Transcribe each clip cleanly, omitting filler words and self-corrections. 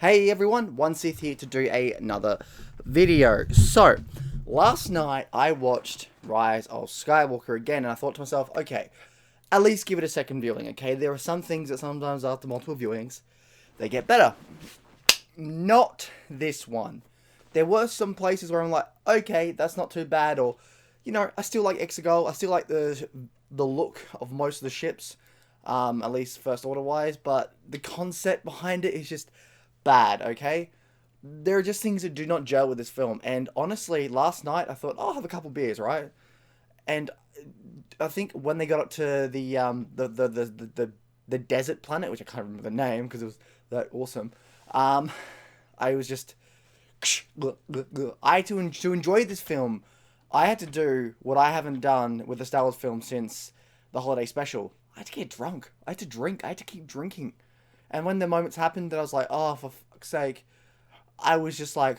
Hey everyone, One Sith here to do another video. So, last night I watched Rise of Skywalker again and I thought to myself, okay, at least give it a second viewing, okay? There are some things that sometimes after multiple viewings, they get better. Not this one. There were some places where I'm like, okay, that's not too bad, or, you know, I still like Exegol, I still like the look of most of the ships, at least First Order wise, but the concept behind it is just bad, okay? There are just things that do not gel with this film, and honestly, last night I thought, oh, I'll have a couple beers, right? And I think when they got up to the desert planet, which I can't remember the name because it was that awesome, I was just to enjoy this film, I had to do what I haven't done with the Star Wars film since the holiday special. I had to get drunk. I had to drink. I had to keep drinking. And when the moments happened that I was like, oh, for fuck's sake, I was just like,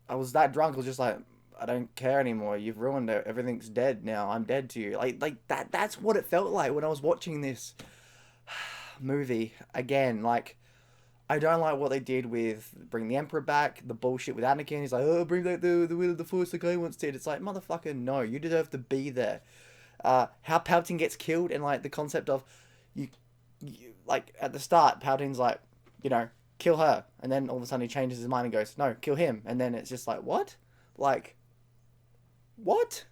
I was that drunk. I was just like, I don't care anymore. You've ruined it. Everything's dead now. I'm dead to you. Like that. That's what it felt like when I was watching this movie again. Like, I don't like what they did with bring the Emperor back. The bullshit with Anakin. He's like, oh, bring back the will of the Force like I once did. It's like, motherfucker, no. You deserve to be there. How Palpatine gets killed and like the concept of you like at the start, Palpatine's like, you know, kill her, and then all of a sudden he changes his mind and goes, no, kill him, and then it's just like, what, like, what,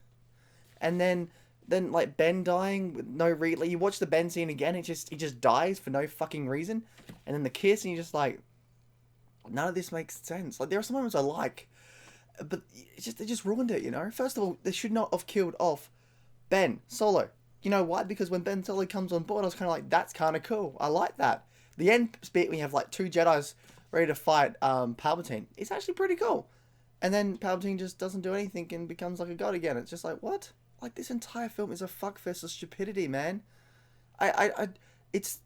and then like Ben dying with no like you watch the Ben scene again, he just dies for no fucking reason, and then the kiss, and you're just like, none of this makes sense. Like there are some moments I like, but they just ruined it, you know. First of all, they should not have killed off Ben Solo. You know why? Because when Ben Solo comes on board, I was kind of like, that's kind of cool. I like that. The end bit, when you have like two Jedis ready to fight Palpatine, it's actually pretty cool. And then Palpatine just doesn't do anything and becomes like a god again. It's just like, what? Like this entire film is a fuckfest of stupidity, man. It's,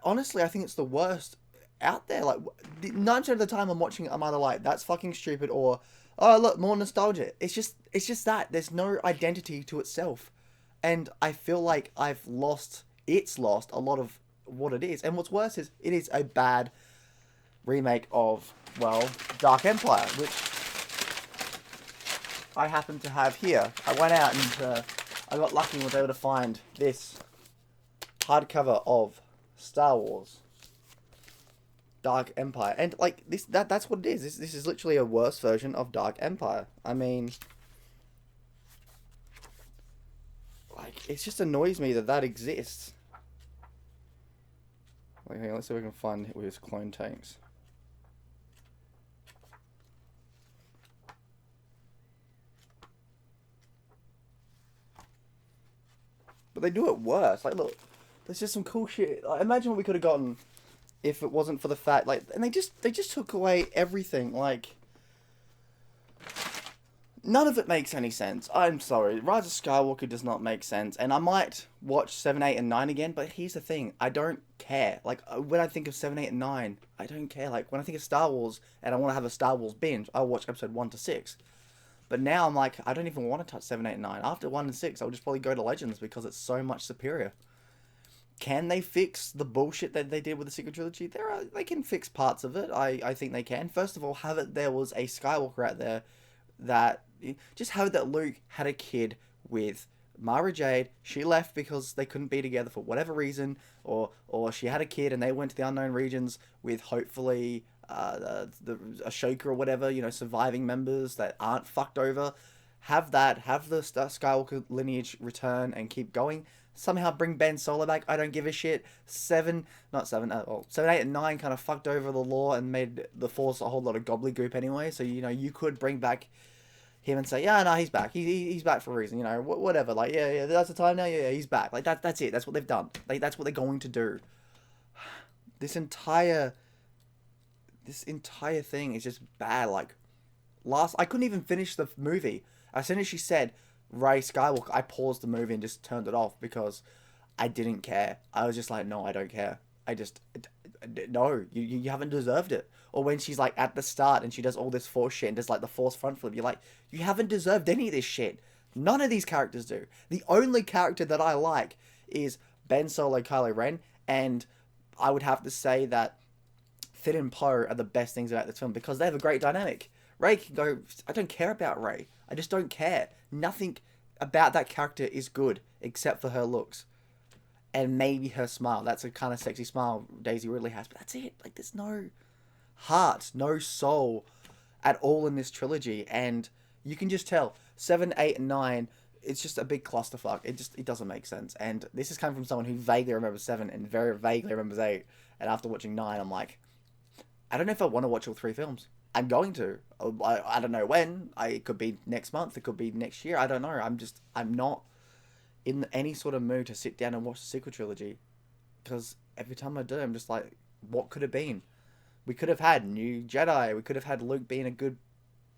honestly, I think it's the worst out there. Like 90% of the time I'm watching it, I'm either like, that's fucking stupid, or, oh look, more nostalgia. It's just that there's no identity to itself. And I feel like it's lost a lot of what it is. And what's worse is it is a bad remake of, well, Dark Empire, which I happen to have here. I went out and I got lucky and was able to find this hardcover of Star Wars Dark Empire. And like that's what it is. This is literally a worse version of Dark Empire. I mean, like, it just annoys me that exists. Like, hang on, let's see if we can find with his clone tanks. But they do it worse. Like, look, there's just some cool shit. Like, imagine what we could have gotten if it wasn't for the fact, like, and they just took away everything. Like, none of it makes any sense. I'm sorry. Rise of Skywalker does not make sense. And I might watch 7, 8, and 9 again, but here's the thing. I don't care. Like, when I think of 7, 8, and 9, I don't care. Like, when I think of Star Wars and I want to have a Star Wars binge, I'll watch episode 1 to 6. But now I'm like, I don't even want to touch 7, 8, and 9. After 1 and 6, I'll just probably go to Legends because it's so much superior. Can they fix the bullshit that they did with the Secret Trilogy? They can fix parts of it. I think they can. First of all, have it there was a Skywalker out there that, just have it that Luke had a kid with Mara Jade. She left because they couldn't be together for whatever reason, or she had a kid and they went to the unknown regions with hopefully the Ashoka or whatever, you know, surviving members that aren't fucked over. Have the Skywalker lineage return and keep going. Somehow bring Ben Solo back. I don't give a shit. 7, 8, and 9 kind of fucked over the lore and made the Force a whole lot of gobbledygook anyway. So, you know, you could bring back him and say, yeah, no, he's back. He's back for a reason. You know, whatever. Like, yeah, that's the time now. Yeah, he's back. Like that's it. That's what they've done. Like that's what they're going to do. This entire thing is just bad. Like, I couldn't even finish the movie. As soon as she said Rey Skywalker, I paused the movie and just turned it off because I didn't care. I was just like, no, I don't care. No, you haven't deserved it. Or when she's like at the start and she does all this Force shit and does like the Force front flip, you're like, you haven't deserved any of this shit. None of these characters do. The only character that I like is Ben Solo, Kylo Ren, and I would have to say that Finn and Poe are the best things about this film because they have a great dynamic. Rey can go, I don't care about Rey. I just don't care. Nothing about that character is good except for her looks. And maybe her smile. That's a kind of sexy smile Daisy Ridley has. But that's it. Like, there's no heart, no soul at all in this trilogy. And you can just tell. 7, 8, and 9, it's just a big clusterfuck. It doesn't make sense. And this is coming from someone who vaguely remembers 7 and very vaguely remembers 8. And after watching 9, I'm like, I don't know if I want to watch all 3 films. I'm going to. I don't know when. It could be next month. It could be next year. I don't know. I'm not in any sort of mood to sit down and watch the sequel trilogy. Because every time I do, I'm just like, what could have been? We could have had new Jedi. We could have had Luke being a good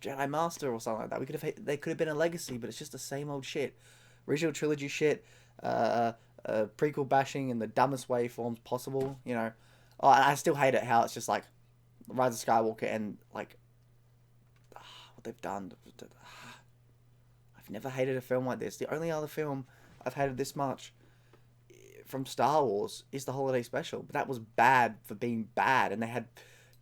Jedi Master or something like that. They could have been a legacy, but it's just the same old shit. Original trilogy shit. Prequel bashing in the dumbest way forms possible. You know. Oh, and I still hate it how it's just like Rise of Skywalker and like what they've done. I've never hated a film like this. The only other film I've hated this much from Star Wars is the holiday special, but that was bad for being bad, and they had,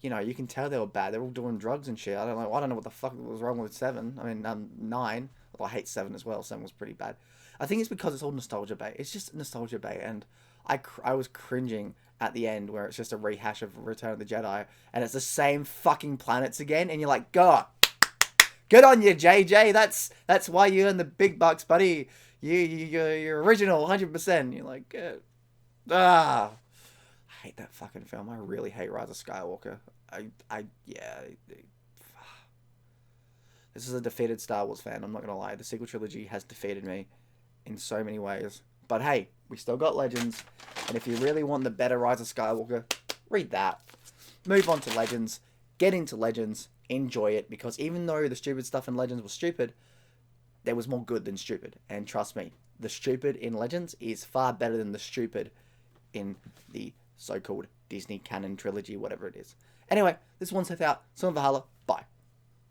you know, you can tell they were bad. They're all doing drugs and shit. I don't know what the fuck was wrong with 7. I mean, 9. Well, I hate 7 as well. 7 was pretty bad. I think it's because it's all nostalgia bait. It's just nostalgia bait, and I was cringing at the end where it's just a rehash of Return of the Jedi, and it's the same fucking planets again, and you're like, God, good on you, JJ. That's why you earn the big bucks, buddy. You're original, 100%. You're like, I hate that fucking film. I really hate Rise of Skywalker. This is a defeated Star Wars fan. I'm not gonna lie. The sequel trilogy has defeated me in so many ways. But hey, we still got Legends, and if you really want the better Rise of Skywalker, read that. Move on to Legends. Get into Legends. Enjoy it, because even though the stupid stuff in Legends was stupid, there was more good than stupid. And trust me, the stupid in Legends is far better than the stupid in the so-called Disney canon trilogy, whatever it is. Anyway, this one's Sith out. Son of Valhalla. Bye.